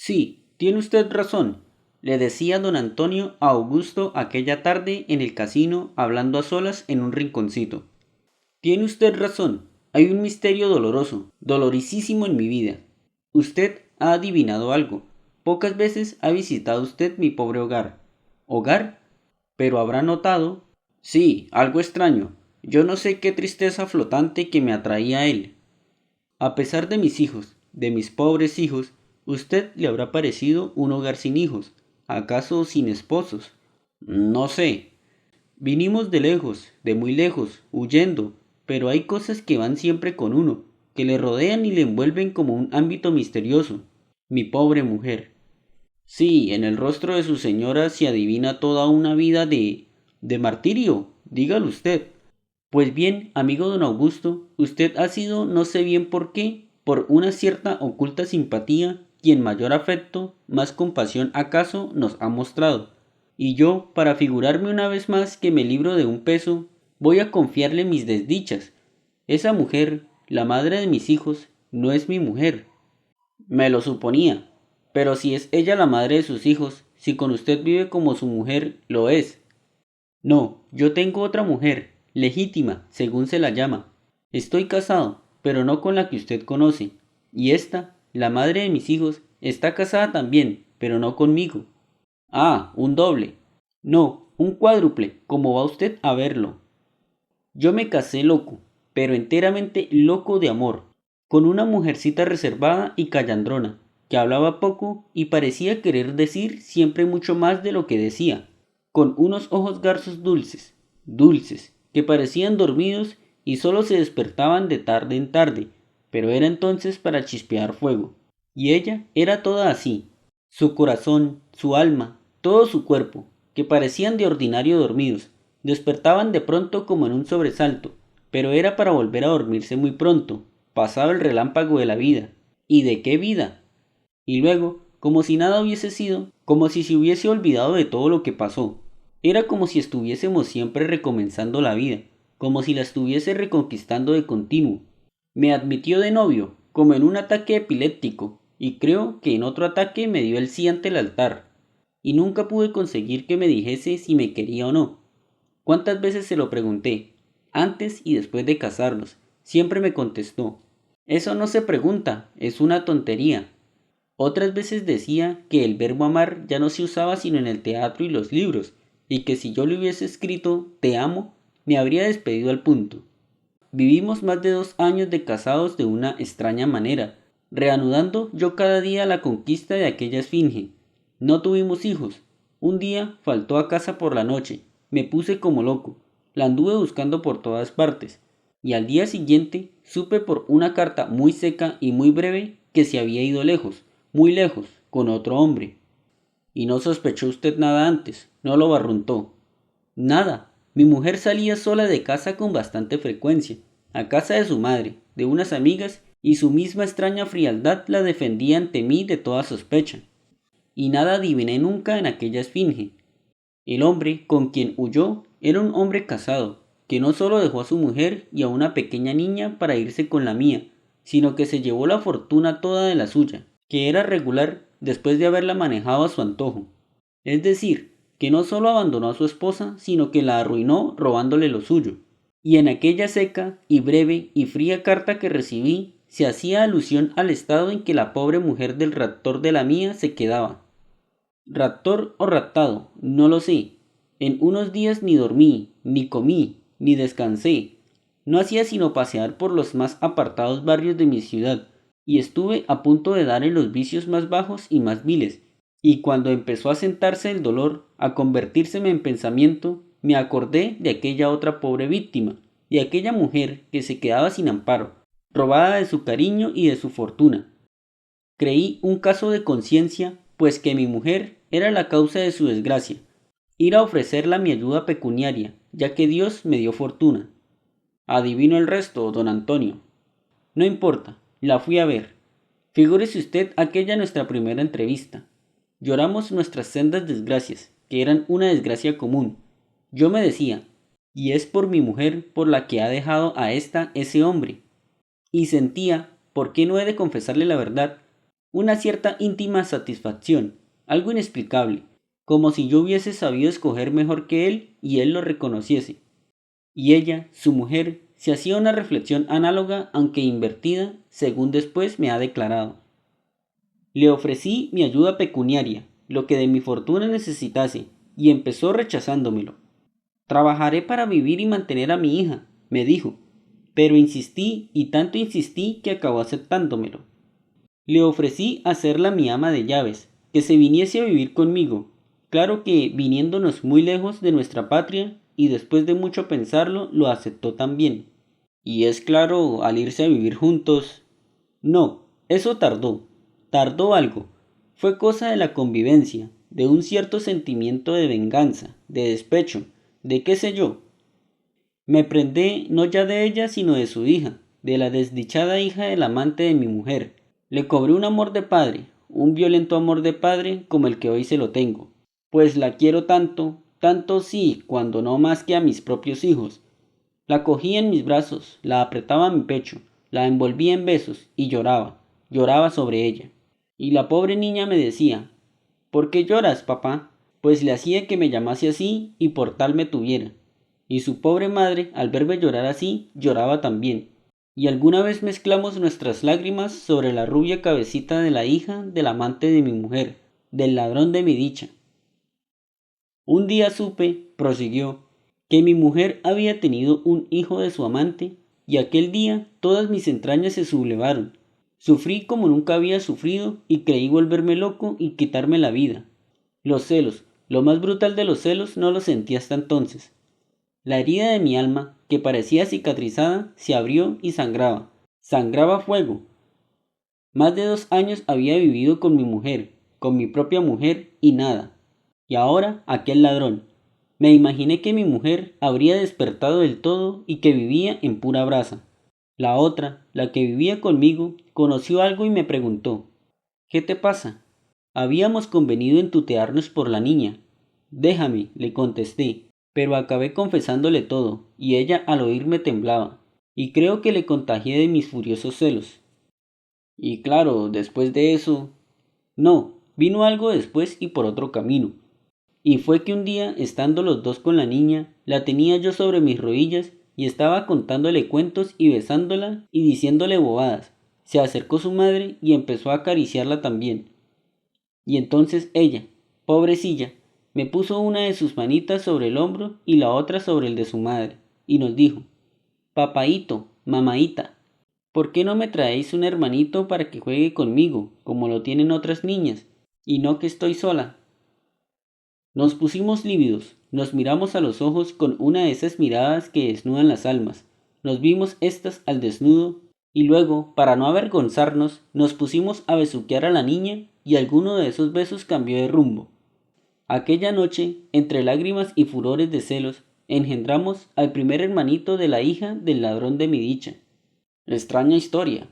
Sí, tiene usted razón, le decía don Antonio a Augusto aquella tarde en el casino hablando a solas en un rinconcito. Tiene usted razón, hay un misterio doloroso, dolorisísimo en mi vida. Usted ha adivinado algo. Pocas veces ha visitado usted mi pobre hogar. ¿Hogar? Pero habrá notado. Sí, algo extraño. Yo no sé qué tristeza flotante que me atraía a él. A pesar de mis hijos, de mis pobres hijos, usted le habrá parecido un hogar sin hijos, acaso sin esposos. No sé. Vinimos de lejos, de muy lejos, huyendo, pero hay cosas que van siempre con uno, que le rodean y le envuelven como un ámbito misterioso. Mi pobre mujer. Sí, en el rostro de su señora se adivina toda una vida de martirio, dígalo usted. Pues bien, amigo don Augusto, usted ha sido, no sé bien por qué, por una cierta oculta simpatía, quien mayor afecto, más compasión acaso nos ha mostrado. Y yo, para figurarme una vez más que me libro de un peso, voy a confiarle mis desdichas. Esa mujer, la madre de mis hijos, no es mi mujer. Me lo suponía. Pero si es ella la madre de sus hijos, si con usted vive como su mujer, lo es. No, yo tengo otra mujer, legítima, según se la llama. Estoy casado, pero no con la que usted conoce. Y esta, la madre de mis hijos, está casada también, pero no conmigo. Ah, un doble. No, un cuádruple, como va usted a verlo. Yo me casé loco, pero enteramente loco de amor, con una mujercita reservada y callandrona, que hablaba poco y parecía querer decir siempre mucho más de lo que decía, con unos ojos garzos dulces, dulces, que parecían dormidos y solo se despertaban de tarde en tarde, pero era entonces para chispear fuego. Y ella era toda así, su corazón, su alma, todo su cuerpo, que parecían de ordinario dormidos, despertaban de pronto como en un sobresalto, pero era para volver a dormirse muy pronto. Pasaba el relámpago de la vida. ¿Y de qué vida? Y luego, como si nada hubiese sido, como si se hubiese olvidado de todo lo que pasó. Era como si estuviésemos siempre recomenzando la vida, como si la estuviese reconquistando de continuo. Me admitió de novio, como en un ataque epiléptico, y creo que en otro ataque me dio el sí ante el altar. Y nunca pude conseguir que me dijese si me quería o no. ¿Cuántas veces se lo pregunté, antes y después de casarnos? Siempre me contestó, eso no se pregunta, es una tontería. Otras veces decía que el verbo amar ya no se usaba sino en el teatro y los libros, y que si yo le hubiese escrito te amo, me habría despedido al punto. Vivimos más de 2 años de casados de una extraña manera, reanudando yo cada día la conquista de aquella esfinge. No tuvimos hijos. Un día faltó a casa por la noche. Me puse como loco. La anduve buscando por todas partes. Y al día siguiente supe por una carta muy seca y muy breve que se había ido lejos, muy lejos, con otro hombre. Y no sospechó usted nada antes, no lo barruntó. Nada. Mi mujer salía sola de casa con bastante frecuencia, a casa de su madre, de unas amigas, y su misma extraña frialdad la defendía ante mí de toda sospecha. Y nada adiviné nunca en aquella esfinge. El hombre con quien huyó era un hombre casado, que no solo dejó a su mujer y a una pequeña niña para irse con la mía, sino que se llevó la fortuna toda de la suya, que era regular después de haberla manejado a su antojo. Es decir, que no solo abandonó a su esposa, sino que la arruinó robándole lo suyo. Y en aquella seca y breve y fría carta que recibí, se hacía alusión al estado en que la pobre mujer del raptor de la mía se quedaba. Raptor o raptado, no lo sé. En unos días ni dormí, ni comí, ni descansé. No hacía sino pasear por los más apartados barrios de mi ciudad, y estuve a punto de dar en los vicios más bajos y más viles. Y cuando empezó a sentarse el dolor, a convertírseme en pensamiento, me acordé de aquella otra pobre víctima, de aquella mujer que se quedaba sin amparo, robada de su cariño y de su fortuna. Creí un caso de conciencia, pues que mi mujer era la causa de su desgracia, ir a ofrecerla mi ayuda pecuniaria, ya que Dios me dio fortuna. Adivino el resto, don Antonio. No importa, la fui a ver. Figúrese usted aquella nuestra primera entrevista. Lloramos nuestras sendas desgracias, que eran una desgracia común. Yo me decía, y es por mi mujer por la que ha dejado a ese hombre. Y sentía, ¿por qué no he de confesarle la verdad? una cierta íntima satisfacción, algo inexplicable, como si yo hubiese sabido escoger mejor que él y él lo reconociese. Y ella, su mujer, se hacía una reflexión análoga aunque invertida, según después me ha declarado. Le ofrecí mi ayuda pecuniaria, lo que de mi fortuna necesitase, y empezó rechazándomelo. Trabajaré para vivir y mantener a mi hija, me dijo, pero insistí y tanto insistí que acabó aceptándomelo. Le ofrecí hacerla mi ama de llaves, que se viniese a vivir conmigo, claro que viniéndonos muy lejos de nuestra patria, y después de mucho pensarlo lo aceptó también. Y es claro, al irse a vivir juntos. No, eso tardó algo. Fue cosa de la convivencia, de un cierto sentimiento de venganza, de despecho, de qué sé yo. Me prendé no ya de ella, sino de su hija, de la desdichada hija del amante de mi mujer. Le cobré un amor de padre, un violento amor de padre como el que hoy se lo tengo, pues la quiero tanto, tanto sí, cuando no más que a mis propios hijos. La cogía en mis brazos, la apretaba a mi pecho, la envolvía en besos y lloraba sobre ella. Y la pobre niña me decía, ¿por qué lloras, papá? Pues le hacía que me llamase así y por tal me tuviera. Y su pobre madre, al verme llorar así, lloraba también. Y alguna vez mezclamos nuestras lágrimas sobre la rubia cabecita de la hija del amante de mi mujer, del ladrón de mi dicha. Un día supe, prosiguió, que mi mujer había tenido un hijo de su amante, y aquel día todas mis entrañas se sublevaron. Sufrí como nunca había sufrido y creí volverme loco y quitarme la vida. Los celos, lo más brutal de los celos, no los sentí hasta entonces. La herida de mi alma, que parecía cicatrizada, se abrió y sangraba. Sangraba fuego. Más de 2 años había vivido con mi mujer, con mi propia mujer, y nada. Y ahora aquel ladrón. Me imaginé que mi mujer habría despertado del todo y que vivía en pura brasa. La otra, la que vivía conmigo, conoció algo y me preguntó, ¿qué te pasa? Habíamos convenido en tutearnos por la niña. Déjame, le contesté, pero acabé confesándole todo, y ella al oírme temblaba, y creo que le contagié de mis furiosos celos. Y claro, después de eso... No, vino algo después y por otro camino. Y fue que un día, estando los dos con la niña, la tenía yo sobre mis rodillas y estaba contándole cuentos y besándola y diciéndole bobadas. Se acercó su madre y empezó a acariciarla también. Y entonces ella, pobrecilla, me puso una de sus manitas sobre el hombro y la otra sobre el de su madre, y nos dijo, papaíto, mamaíta, ¿por qué no me traéis un hermanito para que juegue conmigo, como lo tienen otras niñas, y no que estoy sola? Nos pusimos lívidos, nos miramos a los ojos con una de esas miradas que desnudan las almas, nos vimos estas al desnudo, y luego, para no avergonzarnos, nos pusimos a besuquear a la niña, y alguno de esos besos cambió de rumbo. Aquella noche, entre lágrimas y furores de celos, engendramos al primer hermanito de la hija del ladrón de mi dicha. Extraña historia.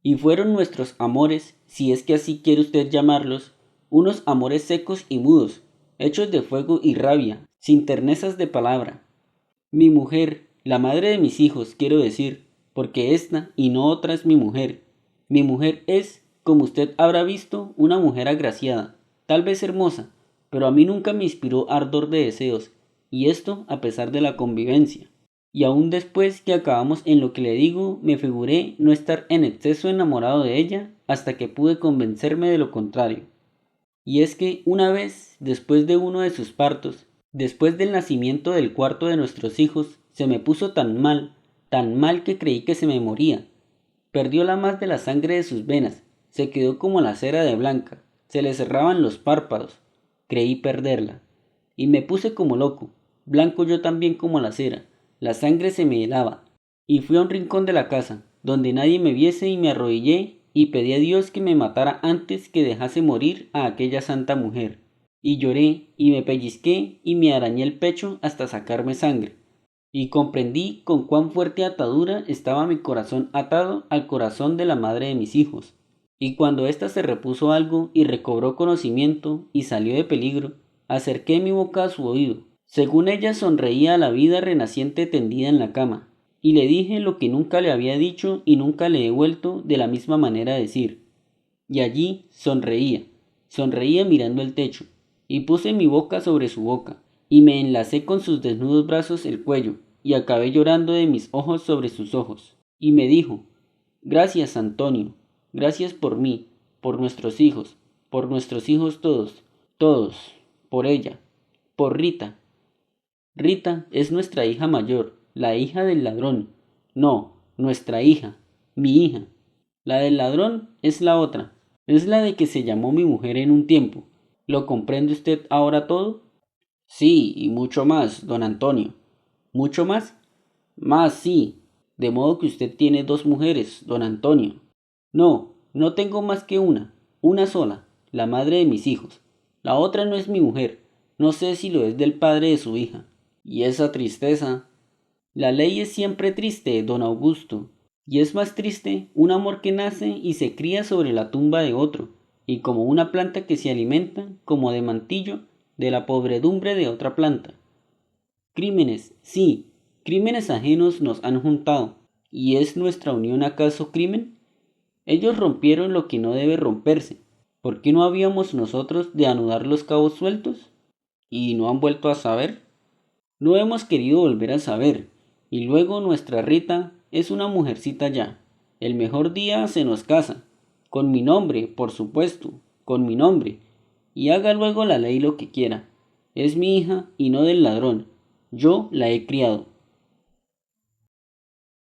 Y fueron nuestros amores, si es que así quiere usted llamarlos, unos amores secos y mudos, hechos de fuego y rabia, sin ternezas de palabra. Mi mujer, la madre de mis hijos, quiero decir, porque esta y no otra es mi mujer. Mi mujer es, como usted habrá visto, una mujer agraciada, tal vez hermosa, pero a mí nunca me inspiró ardor de deseos, y esto a pesar de la convivencia. Y aún después que acabamos en lo que le digo, me figuré no estar en exceso enamorado de ella hasta que pude convencerme de lo contrario. Y es que una vez, después de uno de sus partos, después del nacimiento del cuarto de nuestros hijos, se me puso tan mal que creí que se me moría. Perdió la más de la sangre de sus venas, se quedó como la cera de blanca, se le cerraban los párpados, creí perderla. Y me puse como loco, blanco yo también como la cera, la sangre se me helaba, y fui a un rincón de la casa, donde nadie me viese y me arrodillé y pedí a Dios que me matara antes que dejase morir a aquella santa mujer. Y lloré, y me pellizqué, y me arañé el pecho hasta sacarme sangre. Y comprendí con cuán fuerte atadura estaba mi corazón atado al corazón de la madre de mis hijos. Y cuando ésta se repuso algo y recobró conocimiento y salió de peligro, acerqué mi boca a su oído. Según ella sonreía a la vida renaciente tendida en la cama, y le dije lo que nunca le había dicho y nunca le he vuelto de la misma manera a decir. Y allí sonreía mirando el techo, y puse mi boca sobre su boca, y me enlacé con sus desnudos brazos el cuello, y acabé llorando de mis ojos sobre sus ojos. Y me dijo, gracias, Antonio, gracias por mí, por nuestros hijos todos, todos, por ella, por Rita. Rita es nuestra hija mayor, la hija del ladrón. No, nuestra hija, mi hija. La del ladrón es la otra, es la de que se llamó mi mujer en un tiempo. ¿Lo comprende usted ahora todo? Sí, y mucho más, don Antonio. ¿Mucho más? Más, sí. De modo que usted tiene dos mujeres, don Antonio. No, no tengo más que una sola, la madre de mis hijos. La otra no es mi mujer, no sé si lo es del padre de su hija. Y esa tristeza. La ley es siempre triste, don Augusto, y es más triste un amor que nace y se cría sobre la tumba de otro, y como una planta que se alimenta, como de mantillo, de la podredumbre de otra planta. Crímenes, sí, crímenes ajenos nos han juntado, ¿y es nuestra unión acaso crimen? Ellos rompieron lo que no debe romperse. ¿Por qué no habíamos nosotros de anudar los cabos sueltos? ¿Y no han vuelto a saber? No hemos querido volver a saber. Y luego nuestra Rita es una mujercita ya. El mejor día se nos casa. Con mi nombre, por supuesto, con mi nombre. Y haga luego la ley lo que quiera. Es mi hija y no del ladrón. Yo la he criado.